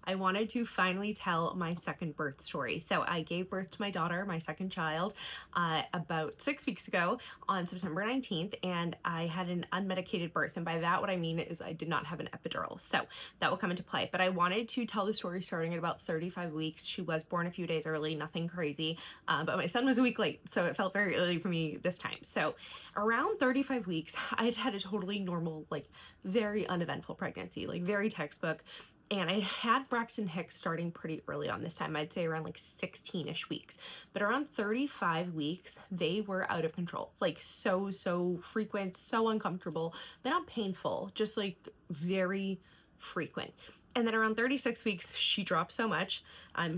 I wanted to finally tell my second birth story. So I gave birth to my daughter, my second child, about 6 weeks ago on September 19th, and I had an unmedicated birth. And by that, what I mean is I did not have an epidural. So that will come into play. But I wanted to tell the story starting at about 35 weeks. She was born a few days early, nothing crazy, but my son was a week late, so it felt very early for me this time. So around 35 weeks, I had had a totally normal, like very uneventful pregnancy, like very textbook. And I had Braxton Hicks starting pretty early on this time. I'd say around like 16-ish weeks. But around 35 weeks, they were out of control. Like so frequent, so uncomfortable, but not painful, just like very frequent. And then around 36 weeks, she dropped so much. I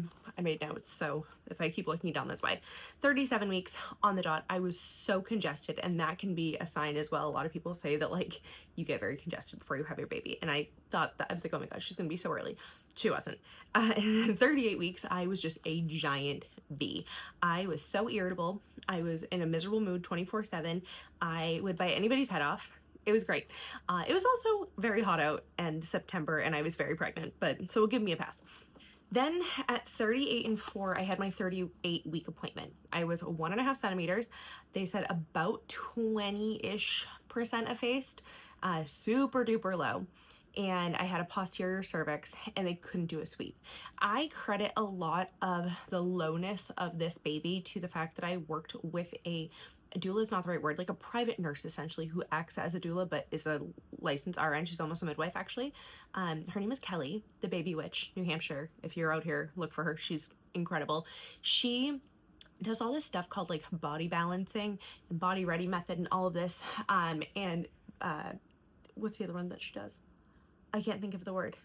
made notes, so if I keep looking down this way. 37 weeks on the dot, I was so congested, and that can be a sign as well. A lot of people say that like you get very congested before you have your baby, and I thought that, I was like, oh my god, she's gonna be so early. She wasn't. And then 38 weeks, I was just a giant bee. I was so irritable. I was in a miserable mood 24/7. I would bite anybody's head off. It was great. It was also very hot out and September, and I was very pregnant, but so give me a pass. Then at 38 and 4, I had my 38-week appointment. I was 1.5 centimeters. They said about 20-ish% effaced, super duper low. And I had a posterior cervix, and they couldn't do a sweep. I credit a lot of the lowness of this baby to the fact that I worked with a doula is not the right word, like a private nurse essentially, who acts as a doula but is a licensed RN. She's almost a midwife actually. Her name is Kelly, the baby witch, New Hampshire. If you're out here, look for her. She's incredible. She does all this stuff called like body balancing and body ready method and all of this. What's the other one that she does? I can't think of the word.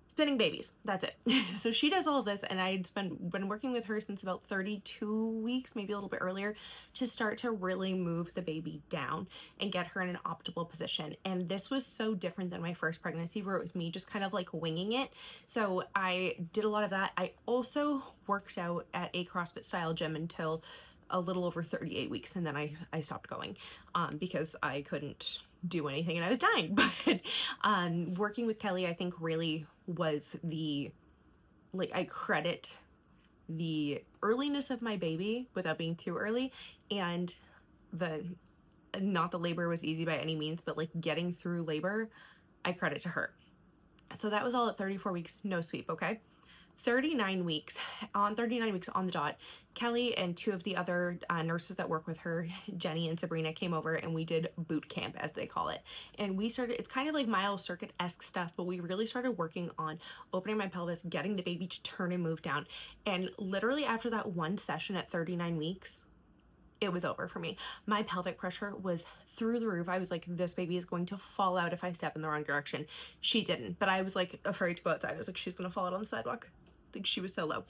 Spinning babies, that's it. So she does all of this, and I'd been working with her since about 32 weeks, maybe a little bit earlier, to start to really move the baby down and get her in an optimal position. And this was so different than my first pregnancy, where it was me just kind of like winging it. So I did a lot of that. I also worked out at a CrossFit style gym until a little over 38 weeks, and then I stopped going because I couldn't do anything and I was dying. But working with Kelly, I think really was I credit the earliness of my baby without being too early, and not the labor was easy by any means, but like getting through labor, I credit to her. So that was all at 34 weeks, no sweep, okay? 39 weeks on the dot, Kelly and two of the other nurses that work with her, Jenny and Sabrina, came over and we did boot camp, as they call it. And we started, it's kind of like mile circuit-esque stuff, but we really started working on opening my pelvis, getting the baby to turn and move down. And literally after that one session at 39 weeks, it was over for me. My pelvic pressure was through the roof. I was like, this baby is going to fall out if I step in the wrong direction. She didn't, but I was like afraid to go outside. I was like, she's gonna fall out on the sidewalk. Like, she was so low.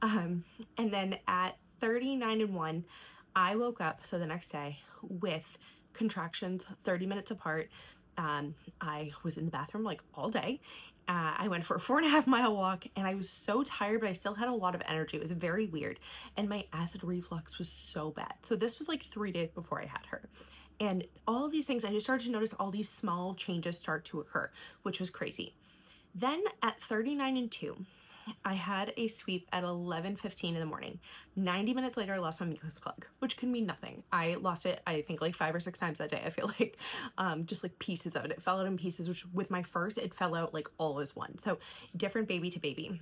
And then at 39 and 1, I woke up, so the next day, with contractions 30 minutes apart. I was in the bathroom like all day. I went for a 4.5-mile walk, and I was so tired, but I still had a lot of energy. It was very weird. And my acid reflux was so bad. So this was like 3 days before I had her. And all of these things, I just started to notice all these small changes start to occur, which was crazy. Then at 39 and 2, I had a sweep at 11:15 in the morning. 90 minutes later, I lost my mucus plug, which could mean nothing. I lost it, I think, like 5 or 6 times that day. I feel like just like pieces of it. It fell out in pieces, which with my first, it fell out like all as one. So different baby to baby.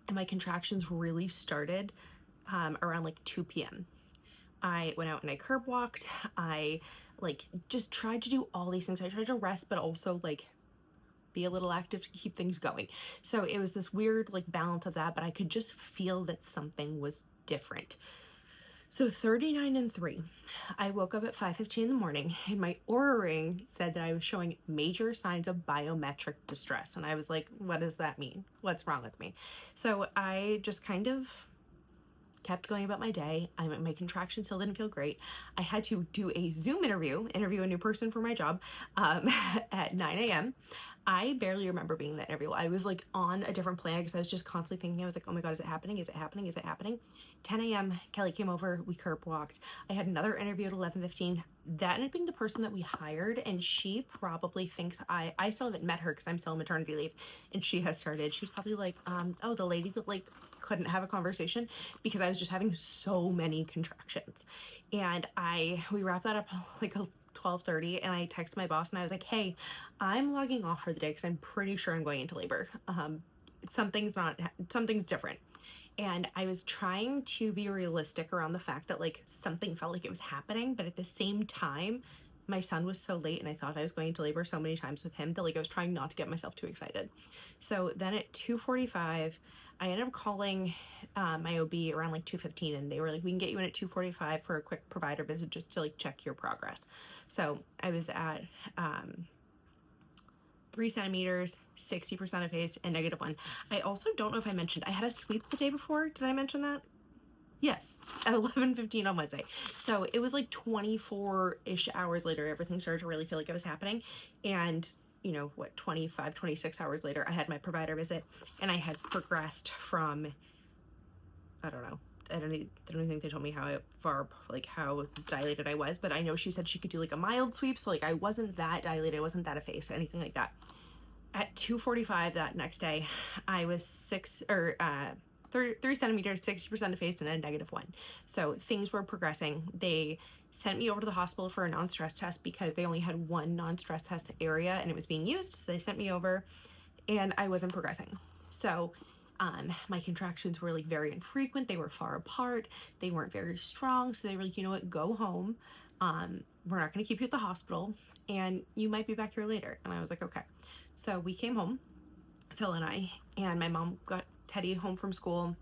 And my contractions really started around like 2 p.m. I went out and I curb walked. I like just tried to do all these things. I tried to rest, but also like be a little active to keep things going. So it was this weird like balance of that, but I could just feel that something was different. So 39 and 3, I woke up at 5:15 in the morning, and my Oura ring said that I was showing major signs of biometric distress. And I was like, what does that mean? What's wrong with me? So I just kind of kept going about my day. My contractions still didn't feel great. I had to do a Zoom interview a new person for my job at 9 a.m. I barely remember being in that interview. I was like on a different planet because I was just constantly thinking, I was like, oh my God, is it happening? Is it happening? Is it happening? 10 a.m. Kelly came over, we curb walked. I had another interview at 11:15. That ended up being the person that we hired, and she probably thinks I still haven't met her because I'm still on maternity leave, and she has started. She's probably like, oh, the lady that like couldn't have a conversation because I was just having so many contractions. And we wrapped that up like 12:30, and I texted my boss and I was like, hey, I'm logging off for the day because I'm pretty sure I'm going into labor. Something's different. And I was trying to be realistic around the fact that like something felt like it was happening, but at the same time, my son was so late and I thought I was going into labor so many times with him that like I was trying not to get myself too excited. So then at 2:45, I ended up calling my OB around like 2:15, and they were like, we can get you in at 2:45 for a quick provider visit just to like check your progress. So I was at 3 centimeters, 60% effaced, and -1. I also don't know if I mentioned, I had a sweep the day before. Did I mention that? Yes, at 11:15 on Wednesday. So it was like 24-ish hours later, everything started to really feel like it was happening. And, you know, what, 25, 26 hours later, I had my provider visit, and I had progressed from, I don't know, I don't even think they told me how dilated I was, but I know she said she could do like a mild sweep. So like I wasn't that dilated, I wasn't that effaced, anything like that. At 2:45 that next day, I was 3 centimeters, 60% effaced, and a -1. So things were progressing. They sent me over to the hospital for a non-stress test because they only had one non-stress test area and it was being used. So they sent me over, and I wasn't progressing. So my contractions were like very infrequent. They were far apart. They weren't very strong. So they were like, you know what, go home. We're not going to keep you at the hospital, and you might be back here later. And I was like, okay. So we came home, Phil and I, and my mom got Teddy home from school.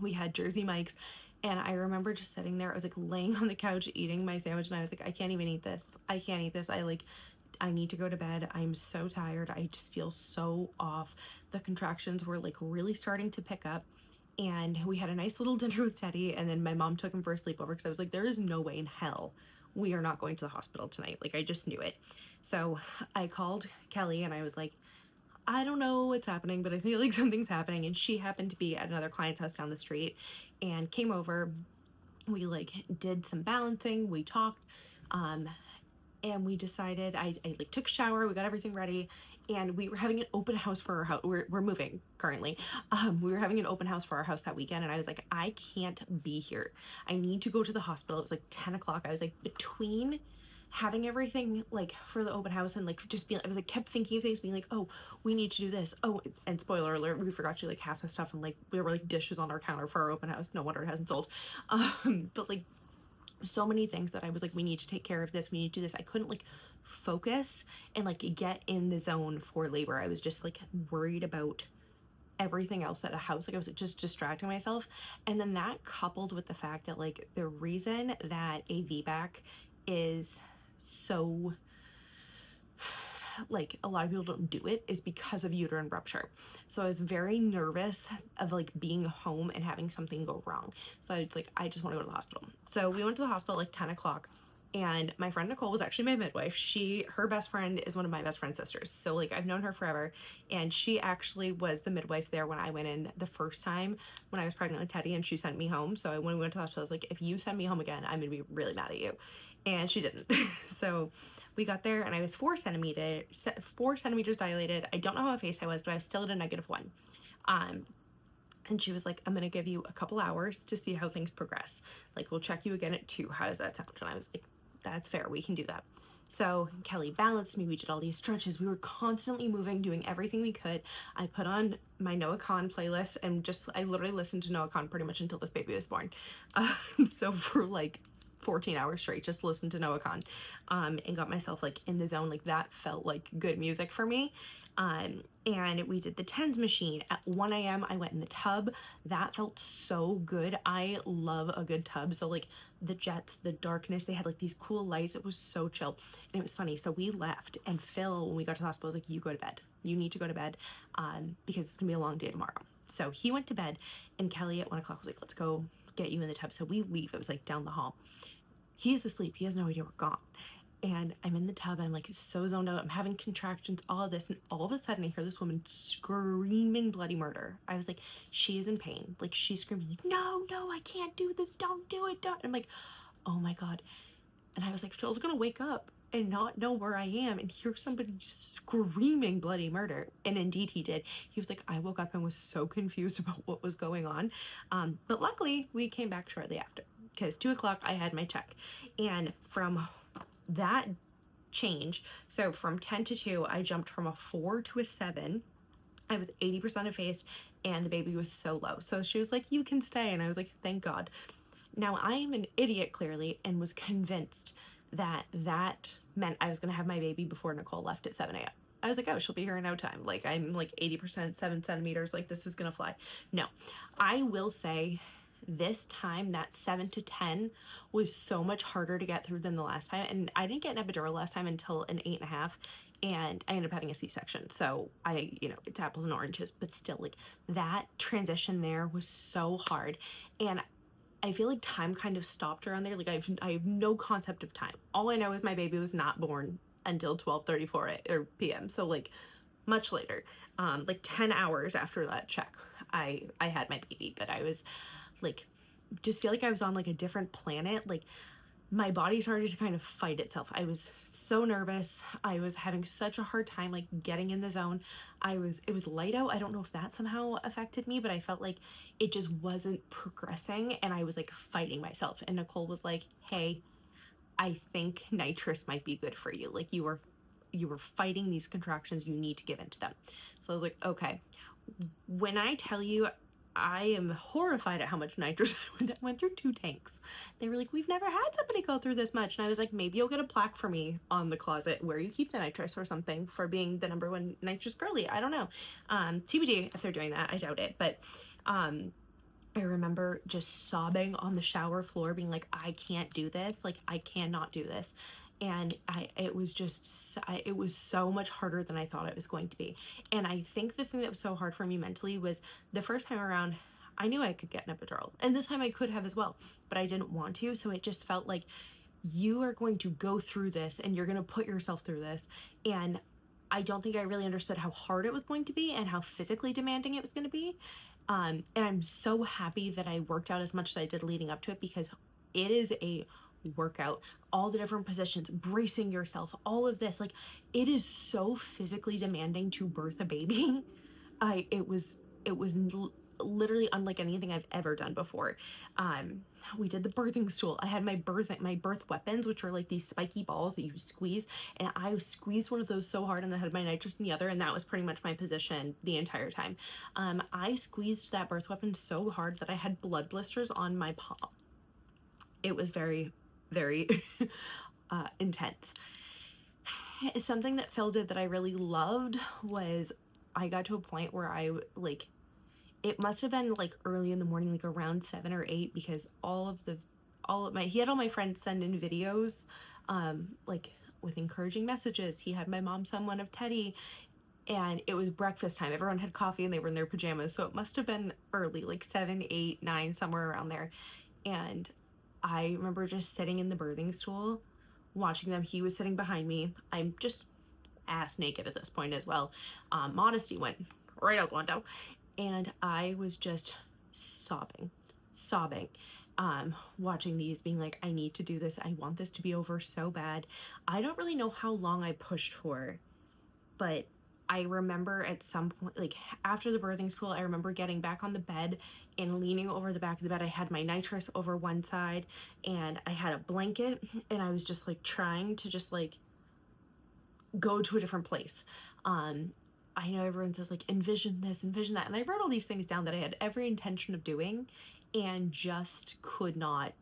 We had Jersey Mike's, and I remember just sitting there. I was like laying on the couch eating my sandwich, and I was like, I can't even eat this. I can't eat this. I need to go to bed. I'm so tired. I just feel so off. The contractions were like really starting to pick up, and we had a nice little dinner with Teddy, and then my mom took him for a sleepover because I was like, there is no way in hell we are not going to the hospital tonight. Like I just knew it. So I called Kelly and I was like, I don't know what's happening, but I feel like something's happening. And she happened to be at another client's house down the street and came over. We like did some balancing, we talked, and we decided, I like took a shower, we got everything ready, and we were having an open house for our house. We're moving currently. We were having an open house for our house that weekend, and I was like, I can't be here. I need to go to the hospital. It was like 10 o'clock. I was like, between having everything like for the open house and like just being, I was like kept thinking of things, being like, oh, we need to do this. Oh, and spoiler alert, we forgot to like half the stuff, and like there were like dishes on our counter for our open house. No wonder it hasn't sold. But like so many things that I was like, we need to take care of this, we need to do this. I couldn't like focus and like get in the zone for labor. I was just like worried about everything else at a house. Like I was just distracting myself. And then that coupled with the fact that like the reason that a VBAC is so like a lot of people don't do it is because of uterine rupture. So I was very nervous of like being home and having something go wrong. So I was like, I just want to go to the hospital. So we went to the hospital like 10 o'clock, and my friend Nicole was actually my midwife. Her best friend is one of my best friend's sisters. So like I've known her forever, and she actually was the midwife there when I went in the first time when I was pregnant with Teddy, and she sent me home. So when we went to the hospital, I was like, if you send me home again, I'm gonna be really mad at you. And she didn't. So we got there, and I was 4 centimeters dilated. I don't know how effaced I was, but I was still at a -1. And she was like, I'm gonna give you a couple hours to see how things progress. Like, we'll check you again at 2. How does that sound? And I was like, that's fair, we can do that. So Kelly balanced me, we did all these stretches, we were constantly moving, doing everything we could. I put on my Noah Kahn playlist, and I literally listened to Noah Kahn pretty much until this baby was born. So for like 14 hours straight, just listened to Noah Kahn, and got myself like in the zone. Like that felt like good music for me. And we did the TENS machine. At 1 a.m. I went in the tub. That felt so good. I love a good tub. So like the jets, the darkness, they had like these cool lights. It was so chill. And it was funny. So we left, and Phil, when we got to the hospital, was like, you go to bed. You need to go to bed, because it's gonna be a long day tomorrow. So he went to bed, and Kelly at 1 o'clock was like, let's go get you in the tub. So we leave. It was like down the hall. He is asleep. He has no idea we're gone. And I'm in the tub, I'm like so zoned out, I'm having contractions, all of this, and all of a sudden I hear this woman screaming bloody murder. I was like, she is in pain. Like, she's screaming like, no, I can't do this, don't do it, don't. I'm like, oh my God. And I was like, Phil's gonna wake up and not know where I am and hear somebody screaming bloody murder. And indeed he did. He was like, I woke up and was so confused about what was going on. But luckily we came back shortly after, because 2 o'clock I had my check. And from that change, so from 10 to 2, I jumped from a 4 to a 7. I was 80% effaced and the baby was so low. So she was like, you can stay. And I was like, thank God. Now I am an idiot clearly, and was convinced that that meant I was going to have my baby before Nicole left at 7 a.m. I was like, oh, she'll be here in no time. Like, I'm like 80%, 7 centimeters. Like, this is going to fly. No, I will say this time, that 7 to 10 was so much harder to get through than the last time. And I didn't get an epidural last time until an 8.5, and I ended up having a C-section. So it's apples and oranges, but still, like, that transition there was so hard. And I feel like time kind of stopped around there. Like, I have no concept of time. All I know is my baby was not born until 12:34 p.m. So like much later, like 10 hours after that check, I had my baby. But I was like, just feel like I was on like a different planet. Like, my body started to kind of fight itself. I was so nervous. I was having such a hard time like getting in the zone. It was light out. I don't know if that somehow affected me, but I felt like it just wasn't progressing, and I was like fighting myself. And Nicole was like, hey, I think nitrous might be good for you. Like, you were fighting these contractions. You need to give into them. So I was like, okay. When I tell you, I am horrified at how much nitrous I went through 2 tanks. They were like, we've never had somebody go through this much. And I was like, maybe you'll get a plaque for me on the closet where you keep the nitrous or something for being the #1 nitrous girly. I don't know. TBD if they're doing that. I doubt it. But I remember just sobbing on the shower floor, being like, I can't do this. Like, I cannot do this. And it was so much harder than I thought it was going to be. And I think the thing that was so hard for me mentally was the first time around, I knew I could get an epidural, and this time I could have as well, but I didn't want to. So it just felt like, you are going to go through this and you're going to put yourself through this. And I don't think I really understood how hard it was going to be and how physically demanding it was going to be. And I'm so happy that I worked out as much as I did leading up to it, because it is a workout. All the different positions, bracing yourself, all of this, like, it is so physically demanding to birth a baby. It was literally unlike anything I've ever done before. We did the birthing stool. I had my birth weapons, which are like these spiky balls that you squeeze, and I squeezed one of those so hard, and I had my nitrous in the other, and that was pretty much my position the entire time. I squeezed that birth weapon so hard that I had blood blisters on my palm. It was very, very intense. Something that Phil did that I really loved was, I got to a point where it must have been like early in the morning, like around 7 or 8, because he had all my friends send in videos, like with encouraging messages. He had my mom send one of Teddy, and it was breakfast time. Everyone had coffee and they were in their pajamas. So it must have been early, like 7, 8, 9, somewhere around there. And I remember just sitting in the birthing stool, watching them. He was sitting behind me. I'm just ass naked at this point as well. Modesty went right out the window. And I was just sobbing, watching these, being like, I need to do this. I want this to be over so bad. I don't really know how long I pushed for, but I remember at some point, like after the birthing school, I remember getting back on the bed and leaning over the back of the bed. I had my nitrous over one side and I had a blanket, and I was just like trying to just like go to a different place. I know everyone says like, envision this, envision that. And I wrote all these things down that I had every intention of doing and just could not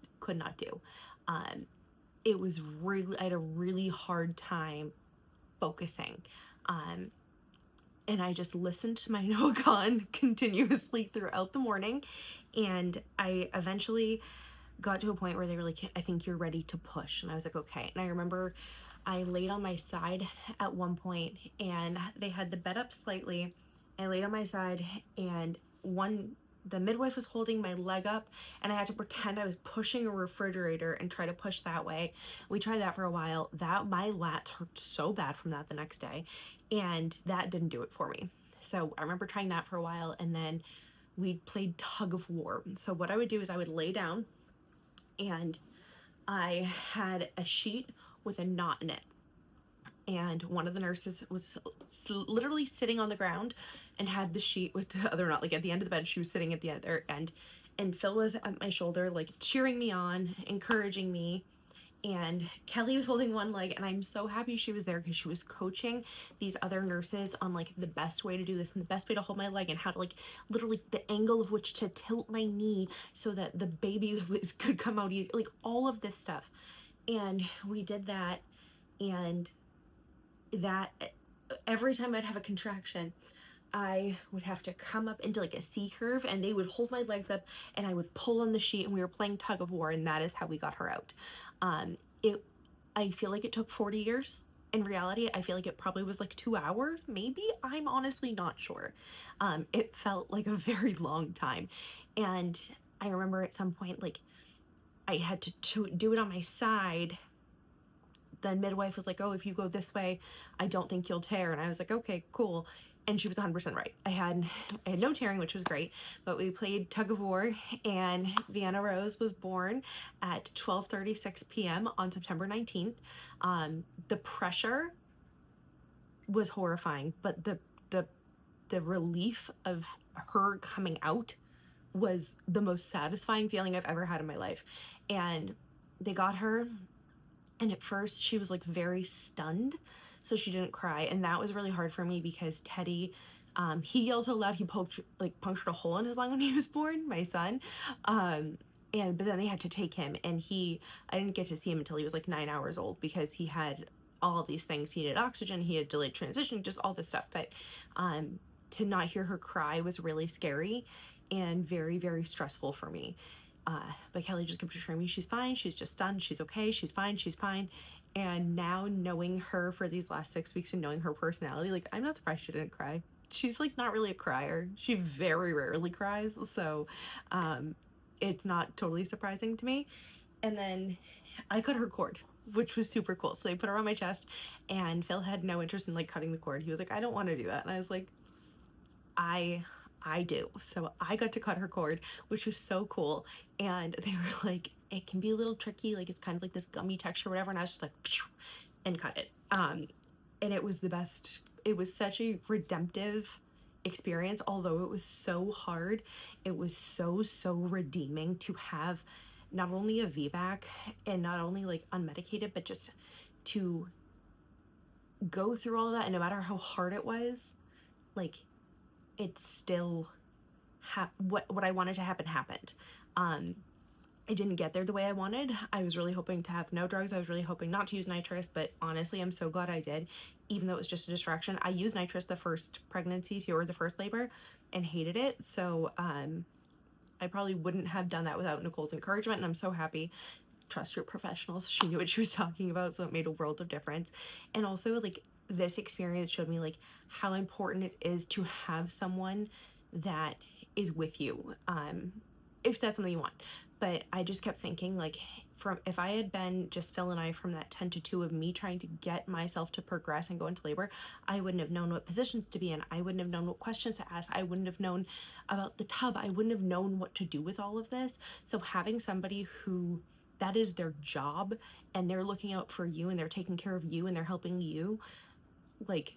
do. It was really, I had a really hard time focusing. And I just listened to my Noagon continuously throughout the morning. And I eventually got to a point where they were like, I think you're ready to push. And I was like, okay. And I remember I laid on my side at one point, and they had the bed up slightly. I laid on my side, and one the midwife was holding my leg up, and I had to pretend I was pushing a refrigerator and try to push that way. We tried that for a while. That my lats hurt so bad from that the next day, and that didn't do it for me. So I remember trying that for a while, and then we played tug of war. So what I would do is I would lay down, and I had a sheet with a knot in it. And one of the nurses was literally sitting on the ground and had the sheet with the other knot, like at the end of the bed. She was sitting at the other end, and Phil was at my shoulder, like cheering me on, encouraging me. And Kelly was holding one leg, and I'm so happy she was there because she was coaching these other nurses on like the best way to do this and the best way to hold my leg and how to like literally the angle of which to tilt my knee so that the baby could come out easy, like all of this stuff. And we did that, and that every time I'd have a contraction, I would have to come up into like a C curve, and they would hold my legs up, and I would pull on the sheet, and we were playing tug of war, and that is how we got her out. I feel like it took 40 years. In reality, I feel like it probably was like 2 hours, maybe. I'm honestly not sure. It felt like a very long time. And I remember at some point, like, I had to do it on my side. The midwife was like, oh, if you go this way, I don't think you'll tear. And I was like, okay, cool. And she was 100% right. I had no tearing, which was great, but we played tug of war, and Vienna Rose was born at 12:36 p.m. on September 19th. The pressure was horrifying, but the relief of her coming out was the most satisfying feeling I've ever had in my life. And they got her, and at first she was like very stunned, so she didn't cry. And that was really hard for me because Teddy, he yelled so loud he punctured a hole in his lung when he was born, my son. But then they had to take him, and I didn't get to see him until he was like 9 hours old because he had all these things. He needed oxygen, he had delayed transition, just all this stuff. But to not hear her cry was really scary and very, very stressful for me. But Kelly just kept assuring me she's fine, she's just stunned, she's okay, she's fine, she's fine. And now knowing her for these last 6 weeks and knowing her personality, like, I'm not surprised she didn't cry. She's like not really a crier. She very rarely cries, so it's not totally surprising to me. And then I cut her cord, which was super cool. So they put her on my chest, and Phil had no interest in like cutting the cord. He was like, I don't want to do that. And I was like, I do. So I got to cut her cord, which was so cool. And they were like, it can be a little tricky, like it's kind of like this gummy texture, whatever. And I was just like, phew, and cut it. And it was the best. It was such a redemptive experience. Although it was so hard, it was so redeeming to have not only a VBAC and not only like unmedicated, but just to go through all of that. And no matter how hard it was, like, it still what I wanted to happen happened. I didn't get there the way I wanted. I was really hoping to have no drugs. I was really hoping not to use nitrous, but honestly, I'm so glad I did, even though it was just a distraction. I used nitrous the first pregnancy or the first labor and hated it. So I probably wouldn't have done that without Nicole's encouragement, and I'm so happy. Trust your professionals. She knew what she was talking about, so it made a world of difference. And also, like, this experience showed me like how important it is to have someone that is with you, if that's something you want. But I just kept thinking, like, if I had been just Phil and I from that 10 to 2 of me trying to get myself to progress and go into labor, I wouldn't have known what positions to be in. I wouldn't have known what questions to ask. I wouldn't have known about the tub. I wouldn't have known what to do with all of this. So having somebody who that is their job, and they're looking out for you, and they're taking care of you, and they're helping you, like,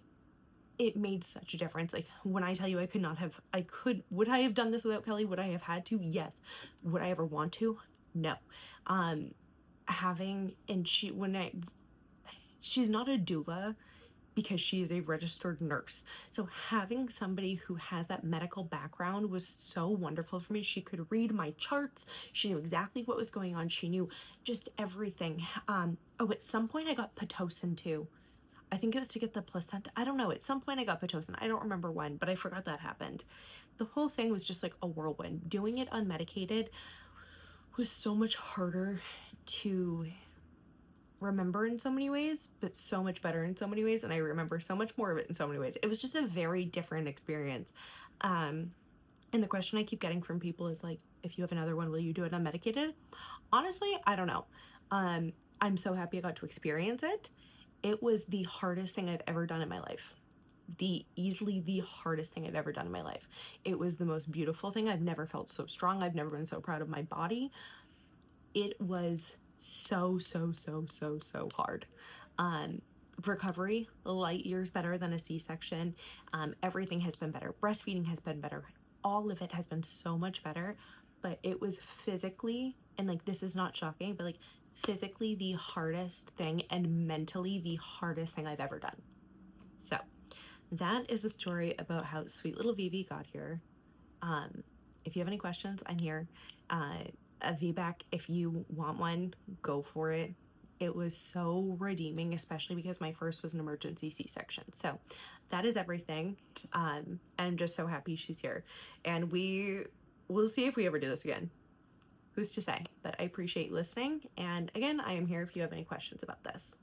it made such a difference. Like, when I tell you would I have done this without Kelly? Would I have had to? Yes. Would I ever want to? No. She's not a doula because she is a registered nurse. So having somebody who has that medical background was so wonderful for me. She could read my charts. She knew exactly what was going on. She knew just everything. At some point I got Pitocin too. I think it was to get the placenta. I don't know. At some point I got Pitocin. I don't remember when, but I forgot that happened. The whole thing was just like a whirlwind. Doing it unmedicated was so much harder to remember in so many ways, but so much better in so many ways. And I remember so much more of it in so many ways. It was just a very different experience. And And the question I keep getting from people is like, if you have another one, will you do it unmedicated? Honestly, I don't know. I'm so happy I got to experience it. It was the hardest thing I've ever done in my life. Easily the hardest thing I've ever done in my life. It was the most beautiful thing. I've never felt so strong. I've never been so proud of my body. It was so hard. Recovery, light years better than a C-section. Everything has been better. Breastfeeding has been better. All of it has been so much better, but it was physically, and like, this is not shocking, but like physically the hardest thing and mentally the hardest thing I've ever done. So that is the story about how sweet little Vivi got here. If you have any questions, I'm here. A VBAC, if you want one, go for it. It was so redeeming, especially because my first was an emergency C-section. So that is everything. I'm just so happy she's here. And we'll see if we ever do this again. Who's to say? But I appreciate listening. And again, I am here if you have any questions about this.